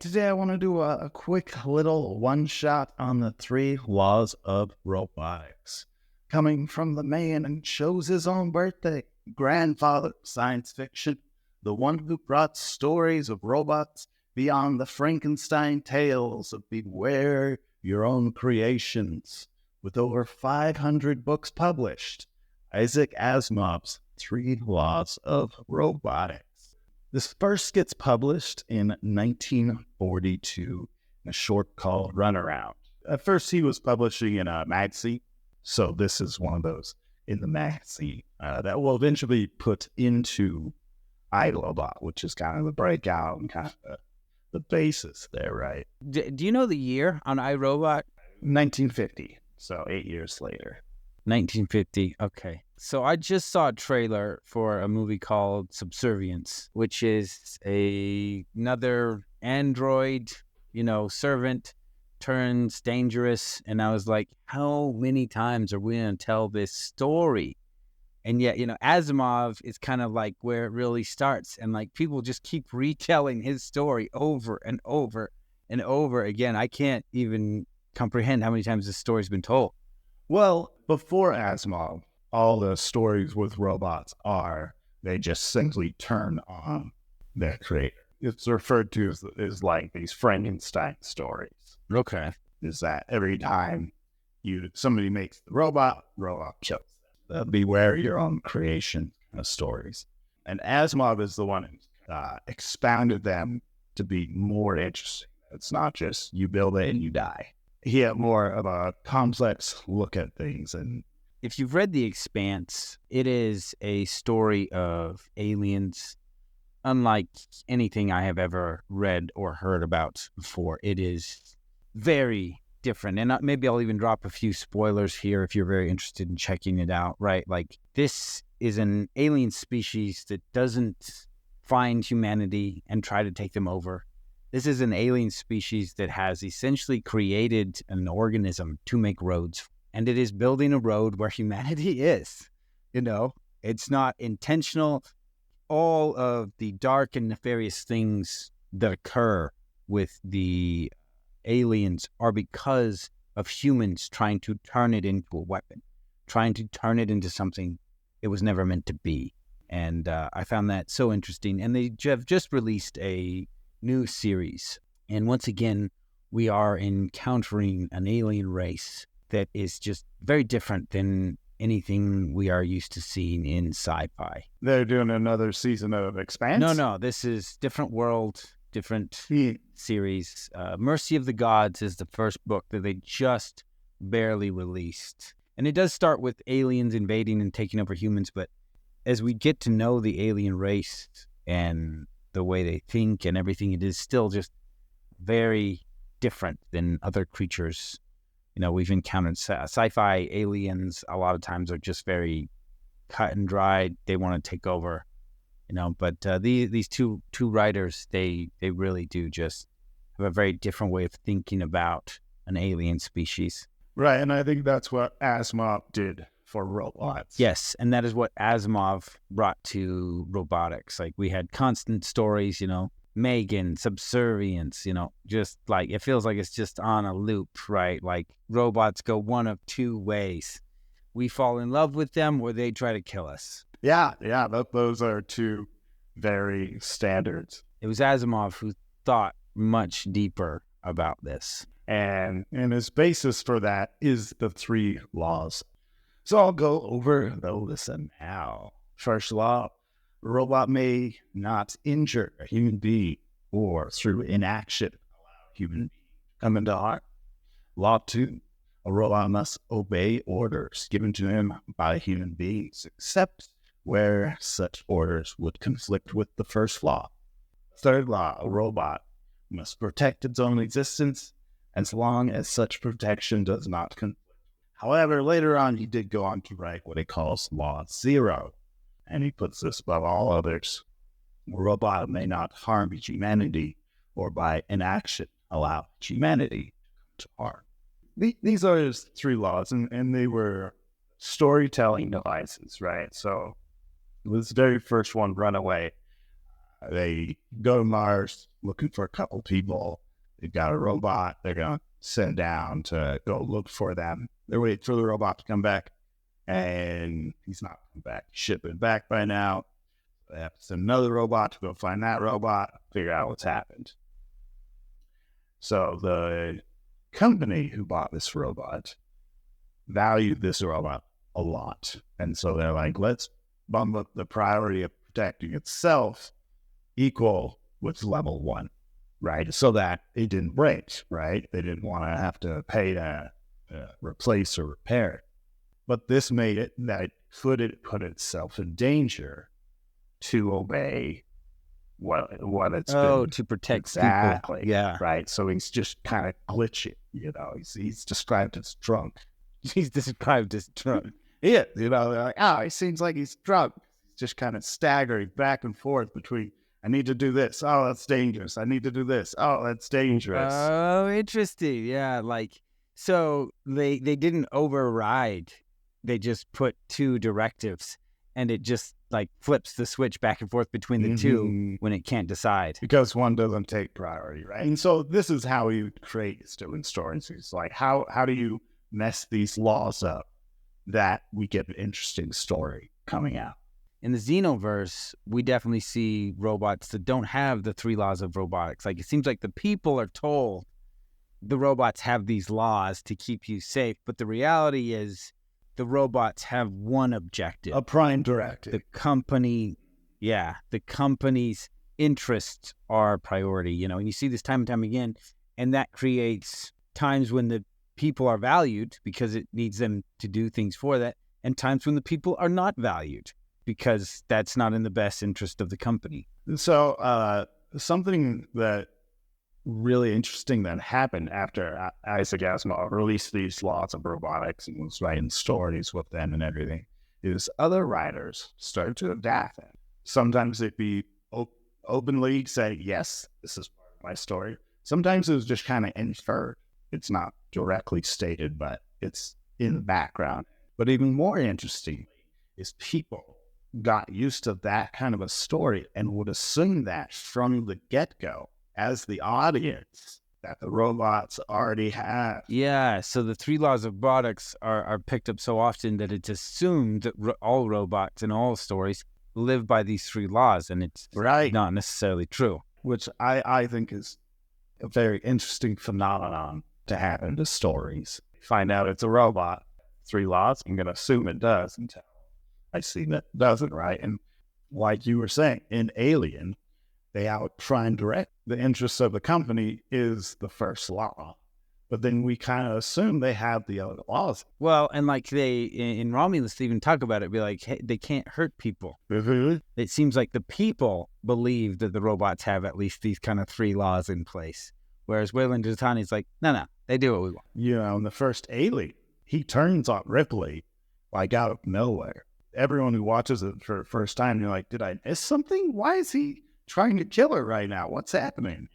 Today I want to do a quick little one-shot on the three laws of robotics. Coming from the man who chose his own birthday, grandfather of science fiction, the one who brought stories of robots beyond the Frankenstein tales of beware your own creations. With over 500 books published, Isaac Asimov's Three Laws of Robotics. This first gets published in 1942 in a short called Runaround. At first, he was publishing in a magazine, so this is one of those in the magazine that will eventually put into iRobot, which is kind of the breakout and kind of the basis there, right? Do you know the year on iRobot? 1950, so 8 years later. 1950. Okay. So I just saw a trailer for a movie called Subservience, which is another android, servant turns dangerous. And I was like, how many times are we going to tell this story? And yet, Asimov is kind of like where it really starts. And like people just keep retelling his story over and over and over again. I can't even comprehend how many times this story's been told. Well, before Asimov, all the stories with robots they just simply turn on their creator. It's referred to as like these Frankenstein stories. Okay. Is that every time somebody makes the robot kills them. Beware your own creation kind of stories. And Asimov is the one who expounded them to be more interesting. It's not just you build it and you die. He had more of a complex look at things. And if you've read The Expanse, it is a story of aliens unlike anything I have ever read or heard about before. It is very different. And maybe I'll even drop a few spoilers here if you're very interested in checking it out, right? Like, this is an alien species that doesn't find humanity and try to take them over. This is an alien species that has essentially created an organism to make roads, and it is building a road where humanity is. It's not intentional. All of the dark and nefarious things that occur with the aliens are because of humans trying to turn it into a weapon, trying to turn it into something it was never meant to be. And I found that so interesting. And they have just released a new series. And once again, we are encountering an alien race that is just very different than anything we are used to seeing in sci-fi. They're doing another season of Expanse? No, this is different world, different series. Mercy of the Gods is the first book that they just barely released. And it does start with aliens invading and taking over humans, but as we get to know the alien race and the way they think and everything, it is still just very different than other creatures we've encountered. Sci-fi aliens a lot of times are just very cut and dried. They want to take over, but these two writers, they really do just have a very different way of thinking about an alien species. Right, and I think that's what Asimov did for robots. Yes, and that is what Asimov brought to robotics. Like, we had constant stories, Megan, Subservience, just like, it feels like it's just on a loop, right? Like, robots go one of two ways. We fall in love with them or they try to kill us. Yeah, those are two very standards. It was Asimov who thought much deeper about this. And his basis for that is the three laws. So I'll go over those now. First law, a robot may not injure a human being or through inaction allow a human being to come into harm. Law 2, a robot must obey orders given to him by human beings, except where such orders would conflict with the first law. Third law, a robot must protect its own existence as long as such protection does not conflict. However, later on, he did go on to write what he calls Law 0, and he puts this above all others. A robot may not harm humanity or by inaction allow humanity to harm. These are his three laws, and they were storytelling devices, right? So this very first one, Runaway, They go to Mars looking for a couple people. They've got a robot they're going to send down to go look for them. They're waiting for the robot to come back, and he's not coming back. He should have been back by now. They have to send another robot to go find that robot, figure out what's happened. So the company who bought this robot valued this robot a lot. And so they're like, let's bump up the priority of protecting itself equal with level 1, right? So that it didn't break, right? They didn't want to have to pay to replace or repair it. But this made it that it could put itself in danger to obey what it's been. To protect Exactly. people. Yeah. Right. So he's just kind of glitchy, he's described as drunk. He's described as drunk. Yeah, they're like, he seems like he's drunk. He's just kind of staggering back and forth between, I need to do this. Oh, that's dangerous. I need to do this. Oh, that's dangerous. Oh, interesting. Yeah, so they didn't override. They just put 2 directives, and it just flips the switch back and forth between the 2 when it can't decide. Because one doesn't take priority, right? And so this is how you create student stories. It's like, how do you mess these laws up that we get an interesting story coming out? In the Xenoverse, we definitely see robots that don't have the 3 laws of robotics. It seems like the people are told the robots have these laws to keep you safe, but the reality is the robots have one objective. A prime directive. The company's interests are priority, and you see this time and time again, and that creates times when the people are valued because it needs them to do things for that, and times when the people are not valued because that's not in the best interest of the company. So something that really interesting that happened after Isaac Asimov released these laws of robotics and was writing stories with them and everything is other writers started to adapt it. Sometimes it'd be openly say, yes, this is part of my story. Sometimes it was just kind of inferred. It's not directly stated, but it's in the background. But even more interestingly is people got used to that kind of a story and would assume that from the get-go as the audience that the robots already have. Yeah, so the 3 laws of robotics are picked up so often that it's assumed that all robots in all stories live by these 3 laws, and it's not necessarily true. Which I think is a very interesting phenomenon to happen to stories. Find out it's a robot, 3 laws, I'm going to assume it does until I see that it doesn't, right? And like you were saying, in Alien, they try and direct the interests of the company is the first law. But then we kind of assume they have the other laws. Well, and they, in Romulus, they even talk about it, be like, hey, they can't hurt people. Mm-hmm. It seems like the people believe that the robots have at least these kind of 3 laws in place. Whereas Weyland-Yutani's like, no, they do what we want. In the first Alien, he turns on Ripley out of nowhere. Everyone who watches it for the first time, you're like, did I miss something? Why is he trying to kill her right now? What's happening?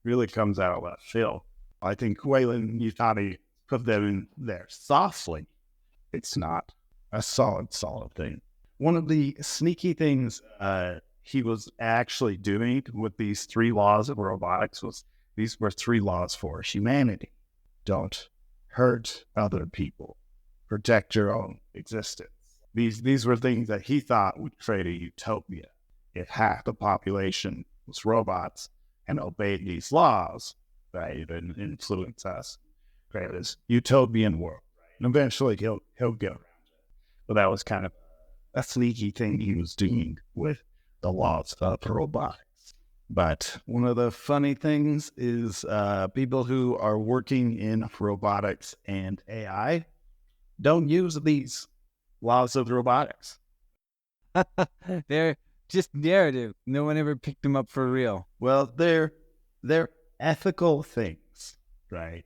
Really comes out of left field. I think Weyland-Yutani put them in there softly. It's not a solid thing. One of the sneaky things he was actually doing with these 3 laws of robotics was these were 3 laws for humanity. Don't hurt other people. Protect your own existence. These were things that he thought would create a utopia. If half the population was robots and obeyed these laws, right, and influence us, create this utopian world. And eventually he'll get around it. But that was kind of a sneaky thing he was doing with the laws of robotics. But one of the funny things is people who are working in robotics and AI don't use these laws of robotics. They're just narrative. No one ever picked them up for real. Well, they're ethical things, right?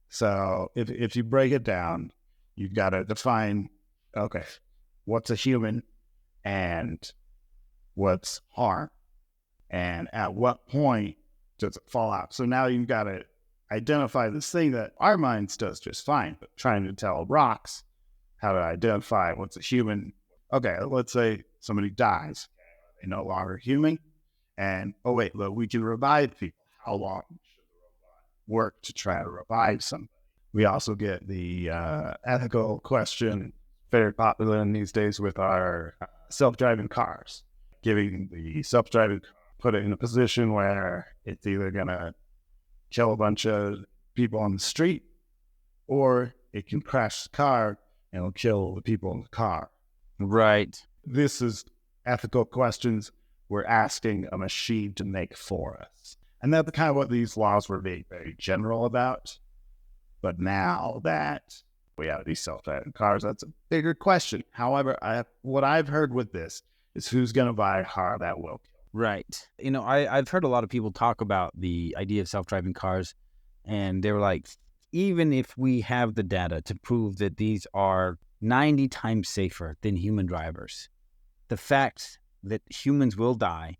So if you break it down, you've got to define, okay, what's a human and what's harm, and at what point does it fall out? So now you've got to identify this thing that our minds does just fine, but trying to tell rocks how to identify what's a human. Okay, let's say somebody dies. They're no longer human, And, oh, wait, look, we can revive people. How long should the robot work to try to revive somebody? We also get the ethical question, very popular in these days with our self-driving cars, giving the self-driving car, put it in a position where it's either going to kill a bunch of people on the street, or it can crash the car and it'll kill the people in the car. Right. This is ethical questions we're asking a machine to make for us. And that's kind of what these laws were very, very general about. But now that we have these self-driving cars, that's a bigger question. However, what I've heard with this is who's going to buy a car that will kill. Right. You know, I've heard a lot of people talk about the idea of self-driving cars, and they were like, even if we have the data to prove that these are 90 times safer than human drivers, the fact that humans will die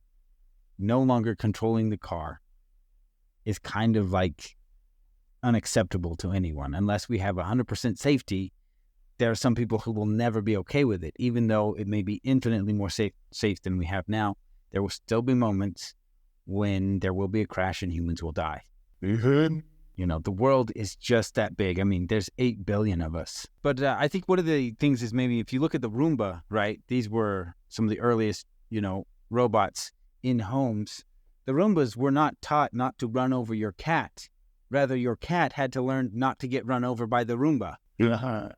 no longer controlling the car is kind of like unacceptable to anyone. Unless we have 100% safety, there are some people who will never be okay with it, even though it may be infinitely more safe than we have now. There will still be moments when there will be a crash and humans will die. Mm-hmm. You know, the world is just that big. I mean, there's 8 billion of us. But I think one of the things is maybe if you look at the Roomba, right? These were some of the earliest, robots in homes. The Roombas were not taught not to run over your cat. Rather, your cat had to learn not to get run over by the Roomba. Uh-huh.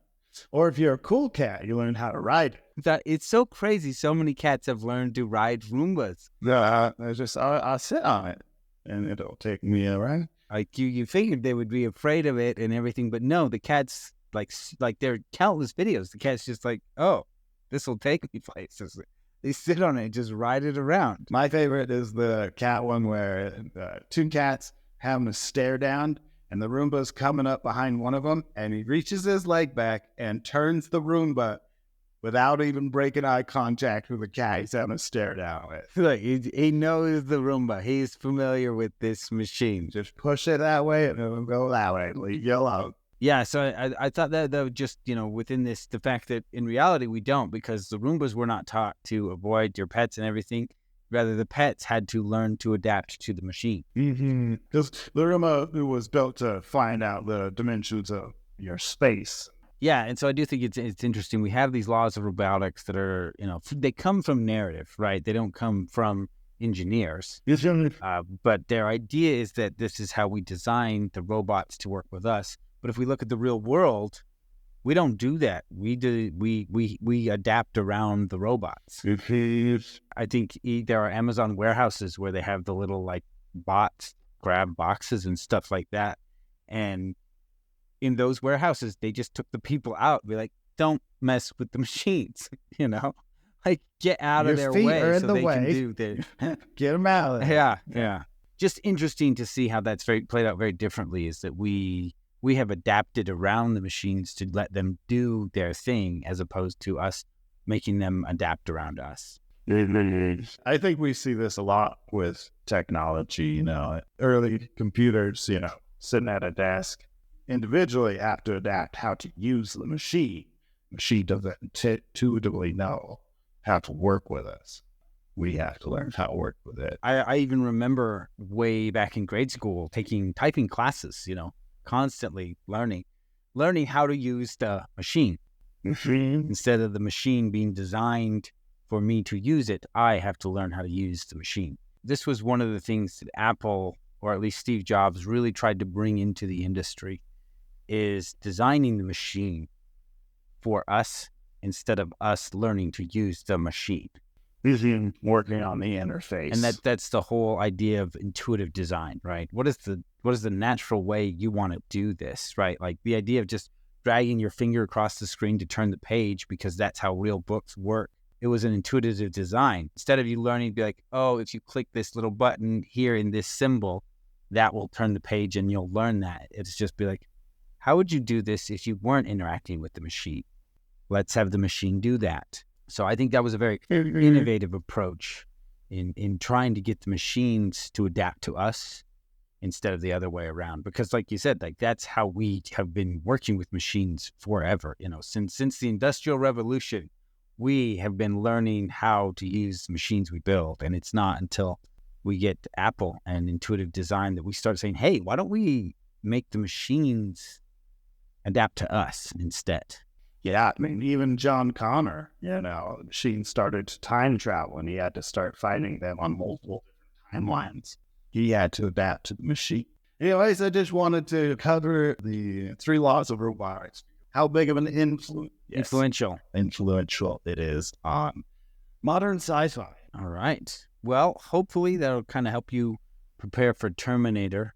Or if you're a cool cat, you learn how to ride it. That it's so crazy. So many cats have learned to ride Roombas. I'll sit on it and it'll take me around. Like you figured they would be afraid of it and everything, but no, the cats like there are countless videos. The cat's just like, oh, this will take me places. They sit on it and just ride it around. My favorite is the cat one where two cats having a stare down, and the Roomba's coming up behind one of them, and he reaches his leg back and turns the Roomba without even breaking eye contact with the cat he's having a stare down with. Look, he knows the Roomba. He's familiar with this machine. Just push it that way, and it'll go that way. Leave you alone. Yeah, so I thought that would just, within this, the fact that in reality we don't, because the Roombas were not taught to avoid your pets and everything. Rather, the pets had to learn to adapt to the machine. Mm-hmm. Because the Roomba was built to find out the dimensions of your space. Yeah, and so I do think it's interesting. We have these laws of robotics that are, they come from narrative, right? They don't come from engineers. But their idea is that this is how we design the robots to work with us. But if we look at the real world, we don't do that. We adapt around the robots. I think there are Amazon warehouses where they have the little bots grab boxes and stuff like that. And in those warehouses, they just took the people out. Be like, don't mess with the machines, get out of their way so they can do their Get them out of there. Yeah. Just interesting to see how that's played out very differently. Is that we have adapted around the machines to let them do their thing, as opposed to us making them adapt around us. I think we see this a lot with technology. Early computers, sitting at a desk, individually have to adapt how to use the machine. The machine doesn't intuitively know how to work with us. We have to learn how to work with it. I even remember way back in grade school taking typing classes, constantly learning how to use the machine. Instead of the machine being designed for me to use it, I have to learn how to use the machine. This was one of the things that Apple, or at least Steve Jobs, really tried to bring into the industry, is designing the machine for us instead of us learning to use the machine. Working on the interface. And that's the whole idea of intuitive design, right? What is the natural way you want to do this, right? Like the idea of just dragging your finger across the screen to turn the page, because that's how real books work. It was an intuitive design. Instead of you learning to be like, oh, if you click this little button here in this symbol, that will turn the page and you'll learn that. It's just be like, how would you do this if you weren't interacting with the machine? Let's have the machine do that. So I think that was a very innovative approach in trying to get the machines to adapt to us instead of the other way around. Because like you said, that's how we have been working with machines forever. Since the Industrial Revolution, we have been learning how to use the machines we build. And it's not until we get Apple and intuitive design that we start saying, hey, why don't we make the machines adapt to us instead? Yeah, I mean, even John Connor, the machine started to time travel and he had to start fighting them on multiple different timelines. He had to adapt to the machine. Anyways, I just wanted to cover the 3 laws of robotics. How big of an influential it is on modern sci-fi. All right. Well, hopefully that'll kind of help you prepare for Terminator.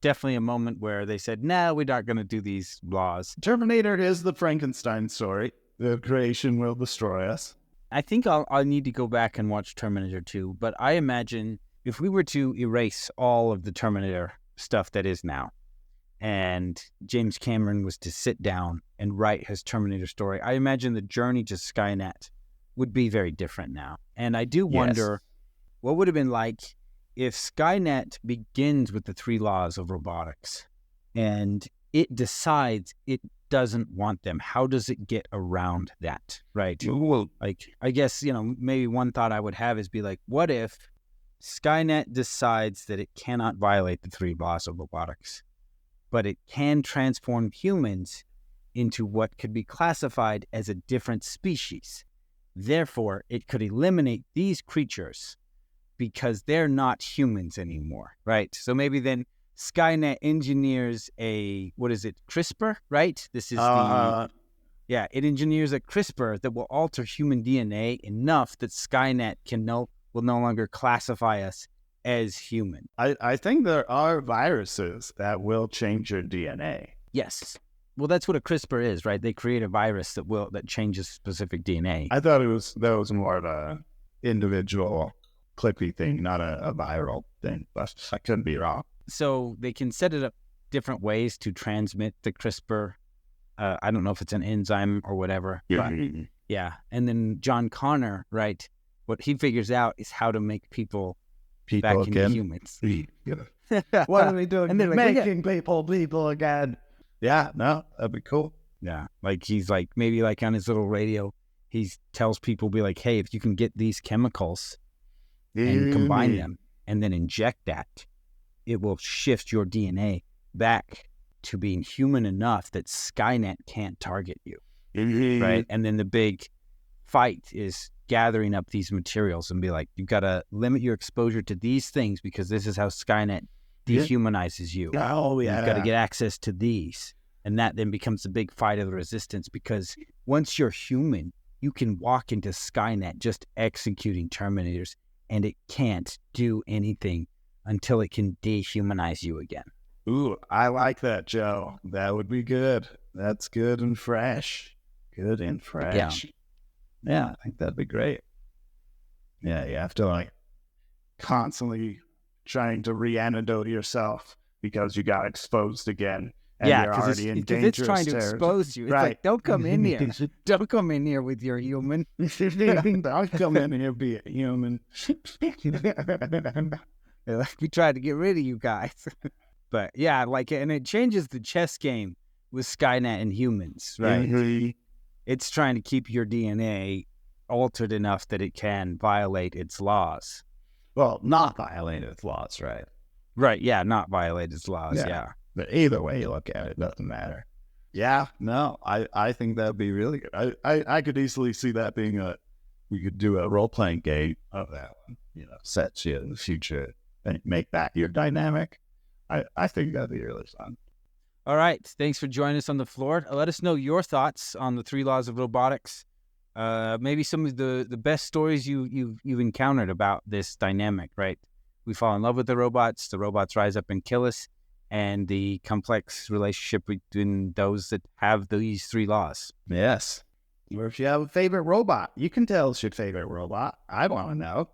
Definitely a moment where they said, no, we're not going to do these laws. Terminator is the Frankenstein story. The creation will destroy us. I think I'll need to go back and watch Terminator 2, but I imagine if we were to erase all of the Terminator stuff that is now, and James Cameron was to sit down and write his Terminator story, I imagine the journey to Skynet would be very different now. And I do wonder what would have been like if Skynet begins with the 3 laws of robotics and it decides it doesn't want them. How does it get around that, right? Well, Like, I guess, maybe one thought I would have is be like, what if Skynet decides that it cannot violate the 3 laws of robotics, but it can transform humans into what could be classified as a different species. Therefore, it could eliminate these creatures because they're not humans anymore, right? So maybe then Skynet engineers CRISPR, right? This is it engineers a CRISPR that will alter human DNA enough that Skynet will no longer classify us as human. I think there are viruses that will change your DNA. Yes. Well, that's what a CRISPR is, right? They create a virus that changes specific DNA. I thought that was more of a individual clippy thing, not a viral thing, but I could be wrong. So they can set it up different ways to transmit the CRISPR. I don't know if it's an enzyme or whatever. But yeah. And then John Connor, right? What he figures out is how to make people back into humans. What are we doing? And they're like, making people again. Yeah, no, that'd be cool. Yeah, like he's like, maybe like on his little radio, he tells people, be like, hey, if you can get these chemicals and combine them and then inject that, it will shift your DNA back to being human enough that Skynet can't target you, right? And then the big fight is gathering up these materials and be like, you've got to limit your exposure to these things because this is how Skynet dehumanizes you. Oh, yeah. You've got to get access to these. And that then becomes the big fight of the resistance because once you're human, you can walk into Skynet just executing Terminators and it can't do anything until it can dehumanize you again. Ooh, I like that, Joe. That would be good. That's good and fresh. Good and fresh. Yeah, I think that'd be great. Yeah, you have to constantly trying to re-antidote yourself because you got exposed again. And you're already in dangerous it's trying to expose you. It's like, don't come in here. Don't come in here with your human. Don't come in here be a human. We tried to get rid of you guys. But yeah, and it changes the chess game with Skynet and humans, right? Mm-hmm. It's trying to keep your DNA altered enough that it can violate its laws. Well, not violate its laws, right? Right, yeah, not violate its laws, yeah. But either way you look at it, it doesn't matter. Yeah, no, I think that'd be really good. I could easily see that being we could do a role-playing game of that one, sets you in the future and make that your dynamic. I think that'd be really fun. All right, thanks for joining us on the floor. Let us know your thoughts on the 3 laws of robotics. Maybe some of the best stories you've encountered about this dynamic, right? We fall in love with the robots rise up and kill us, and the complex relationship between those that have these 3 laws. Yes. Or if you have a favorite robot, you can tell us your favorite robot. I want to know.